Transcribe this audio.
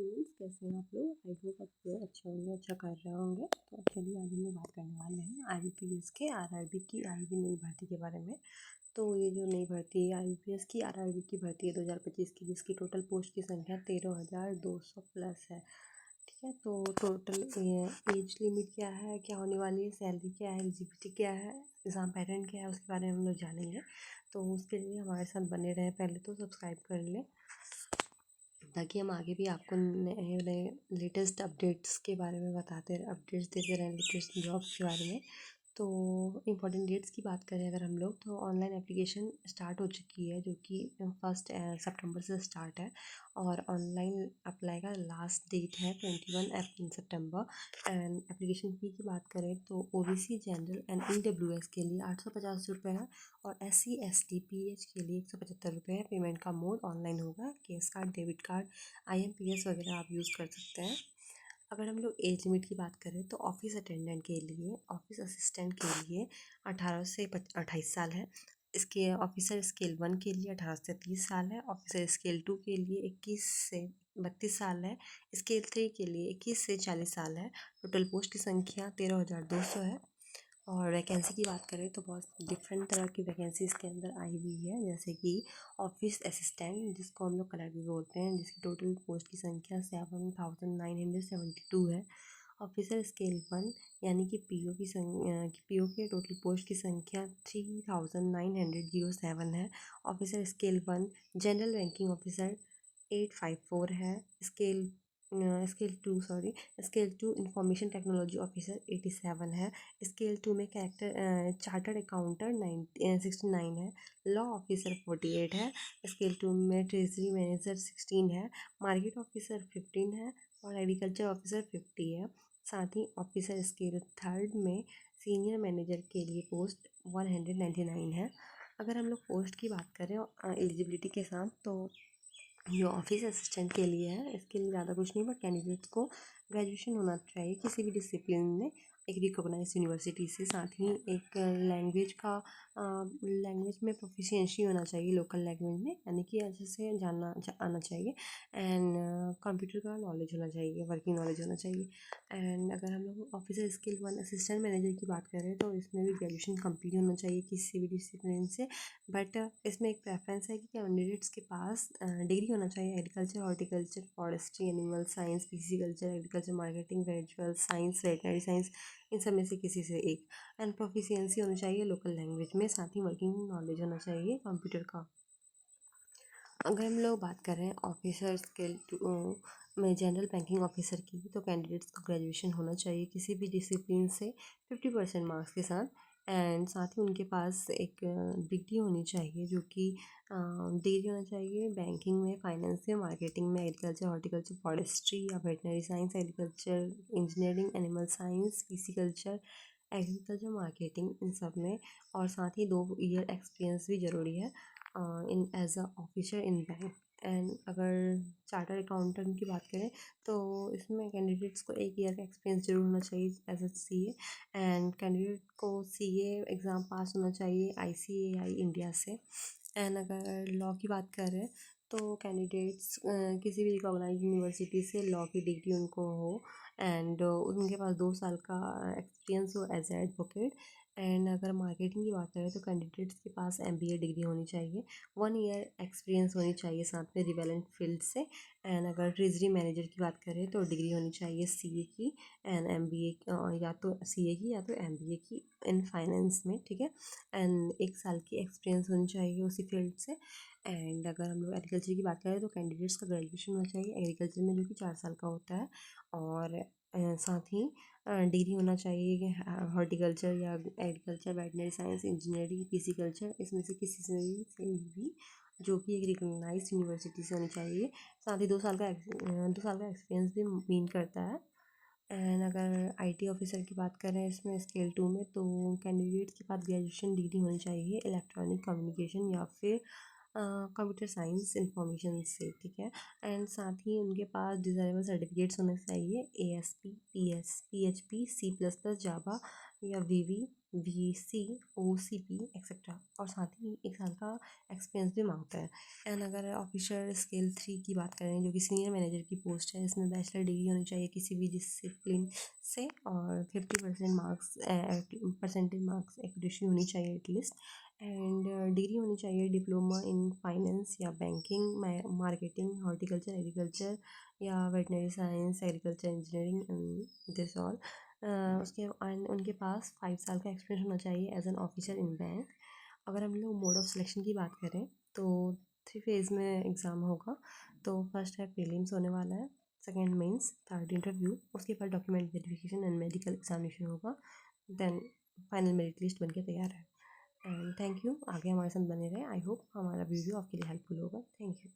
Students, कैसे हैं आप लोग? आई होप आप लोग अच्छे होंगे, अच्छा कर रहे होंगे। तो चलिए आज हम लोग बात करने वाले हैं IBPS के आरआरबी की आईबी नई भर्ती के बारे में। तो ये जो नई भर्ती है IBPS की आरआरबी की भर्ती है 2025 की, जिसकी टोटल पोस्ट की संख्या 13,200 प्लस है। ठीक है, तो टोटल एज लिमिट क्या है, क्या होने वाली है, सैलरी क्या है, एलिजिबिलिटी क्या है, एग्ज़ाम पैटर्न क्या है, उसके बारे में हम लोग जानेंगे। तो उसके लिए हमारे साथ बने रहें। पहले तो सब्सक्राइब कर लें ताकि हम आगे भी आपको नए नए लेटेस्ट अपडेट्स के बारे में अपडेट्स देते रहें, लेटेस्ट जॉब्स के बारे में। तो इम्पॉर्टेंट डेट्स की बात करें अगर हम लोग, तो ऑनलाइन एप्लीकेशन स्टार्ट हो चुकी है, जो कि 1 सितंबर से स्टार्ट है। और ऑनलाइन अप्लाई का लास्ट डेट है 21 सितंबर। एंड एप्लीकेशन फ़ी की बात करें तो OBC जनरल एंड EWS के लिए 850 रुपये है, और SC ST PH के लिए 175 रुपये है। पेमेंट का मोड ऑनलाइन होगा। Cash card, debit card, IMPS वगैरह आप यूज़ कर सकते हैं। अगर हम लोग एज लिमिट की बात करें तो ऑफिस अटेंडेंट के लिए, ऑफिस असिस्टेंट के लिए 18 से 28 साल है। इसके ऑफिसर स्केल 1 के लिए 18 से 30 साल है। ऑफिसर स्केल 2 के लिए 21 से 32 साल है। स्केल 3 के लिए 21 से 40 साल है। टोटल पोस्ट की संख्या 13,200 है। और वैकेंसी की बात करें तो बहुत डिफरेंट तरह की वैकेंसी इसके अंदर आई हुई है, जैसे कि ऑफिस असिस्टेंट, जिसको हम लोग क्लर्क भी बोलते हैं, जिसकी टोटल पोस्ट की संख्या 7,972 है। ऑफिसर स्केल 1 यानी कि PO के टोटल पोस्ट की संख्या 3,907 है। Officer scale 1 general ranking officer 854 है। Scale scale 2 information technology officer 87 है। स्केल 2 में चार्टर्ड अकाउंटेंट 69 है। लॉ ऑफिसर 48 है। स्केल 2 में ट्रेजरी मैनेजर 16 है। मार्केट ऑफिसर 15 है, और एग्रीकल्चर ऑफिसर 50 है। साथ ही ऑफिसर स्केल 3 में सीनियर मैनेजर के लिए पोस्ट 199 है। अगर हम लोग पोस्ट की बात करें एलिजिबिलिटी के साथ, तो ये ऑफिस असिस्टेंट के लिए है। इसके लिए ज़्यादा कुछ नहीं, बट कैंडिडेट्स को ग्रेजुएशन होना चाहिए किसी भी डिसिप्लिन में, एक रिकॉग्नाइज यूनिवर्सिटी से। साथ ही एक लैंग्वेज में प्रोफिशिएंसी होना चाहिए, लोकल लैंग्वेज में, यानी कि अच्छे से आना चाहिए। एंड कंप्यूटर का नॉलेज होना चाहिए, वर्किंग नॉलेज होना चाहिए। एंड अगर हम लोग ऑफिसर स्किल 1 असिस्टेंट मैनेजर की बात करें तो इसमें भी ग्रेजुएशन कंप्लीट होना चाहिए किसी भी डिसिप्लिन से। बट इसमें एक प्रेफरेंस है कि कैंडिडेट्स के पास डिग्री होना चाहिए agriculture, horticulture, forestry, animal science, pisciculture, agriculture, marketing, visual science, veterinary science, इन सब में से किसी से एक। एंड प्रोफिशिएंसी होनी चाहिए लोकल लैंग्वेज में, साथ ही वर्किंग नॉलेज होना चाहिए कंप्यूटर का। अगर हम लोग बात करें ऑफिसर स्केल 2 में जनरल बैंकिंग ऑफिसर की, तो कैंडिडेट्स को ग्रेजुएशन होना चाहिए किसी भी डिसिप्लिन से 50% मार्क्स के साथ। एंड साथ ही उनके पास एक डिग्री होनी चाहिए, जो कि डिग्री होना चाहिए बैंकिंग में, फाइनेंस में, मार्केटिंग में, एग्रीकल्चर, हॉर्टिकल्चर, फॉरेस्ट्री या veterinary science, agriculture, engineering, animal science, pisciculture, agriculture, marketing, इन सब में। और साथ ही 2 ईयर एक्सपीरियंस भी ज़रूरी है in as a officer in bank. And अगर चार्टर अकाउंटेंट की बात करें तो इसमें कैंडिडेट्स को 1 ईयर का एक्सपीरियंस जरूर होना चाहिए as a CA। And candidate को CA एग्ज़ाम पास होना चाहिए ICAI इंडिया से। एंड अगर लॉ की बात करें तो कैंडिडेट्स किसी भी रिकॉग्नाइज यूनिवर्सिटी से लॉ की डिग्री उनको हो, एंड उनके पास 2 साल का एक्सपीरियंस हो एज एडवोकेट। एंड अगर मार्केटिंग की बात करें तो कैंडिडेट्स के पास MBA डिग्री होनी चाहिए, 1 ईयर एक्सपीरियंस होनी चाहिए साथ में रिवेलेंट फील्ड से। एंड अगर ट्रेजरी मैनेजर की बात करें तो डिग्री होनी चाहिए CA की, एंड MBA या तो CA की या तो MBA की इन फाइनेंस में, ठीक है। एंड 1 साल की एक्सपीरियंस होनी चाहिए उसी फील्ड से। एंड अगर हम लोग एग्रीकल्चर की बात करें तो कैंडिडेट्स का ग्रेजुएशन होना चाहिए एग्रीकल्चर में, जो कि 4 साल का होता है। और साथ ही डिग्री होना चाहिए हॉर्टिकल्चर या एग्रीकल्चर, वेटनरी साइंस, इंजीनियरिंग, फिजिकल्चर, इसमें से किसी से भी, जो कि एक रिकॉग्नाइज यूनिवर्सिटी से होनी चाहिए। साथ ही 2 साल का एक्सपीरियंस भी मीन करता है। एंड अगर IT ऑफिसर की बात करें इसमें स्केल 2 में, तो कैंडिडेट्स के पास ग्रेजुएशन डिग्री होनी चाहिए इलेक्ट्रॉनिक कम्युनिकेशन या फिर कंप्यूटर साइंस इंफॉर्मेशन से, ठीक है। एंड साथ ही उनके पास डिज़ायरेबल सर्टिफिकेट्स होने चाहिए ASP, PS, PHP, C++, जावा, या वीवी, वीसी, ओसीपी एक्सेट्रा, और साथ ही 1 साल का एक्सपीरियंस भी मांगता है। एंड अगर ऑफिसर स्केल 3 की बात करें जो कि सीनियर मैनेजर की पोस्ट है, इसमें बैचलर डिग्री होनी चाहिए किसी भी डिसिप्लिन से, और 50% मार्क्स परसेंटेज मार्क्स एक्यूरेसी होनी चाहिए एटलीस्ट, एंड डिग्री होनी चाहिए डिप्लोमा इन फाइनेंस या बैंकिंग, मार्केटिंग, हॉर्टिकल्चर, एग्रीकल्चर या veterinary science, agriculture engineering, this all. उसके एंड उनके पास 5 साल का एक्सपीरियंस होना चाहिए as an officer in bank. अगर हम लोग मोड ऑफ सिलेक्शन की बात करें तो 3 फेज़ में एग्ज़ाम होगा। तो फर्स्ट है प्रीलिम्स होने वाला है, सेकेंड मेंस, थर्ड इंटरव्यू, उसके बाद document verification and medical examination होगा, देन फाइनल मेरिट लिस्ट बन के तैयार है। एंड थैंक यू, आगे हमारे साथ बने रहे। आई होप हमारा वीडियो आपके लिए हेल्पफुल होगा। Thank you.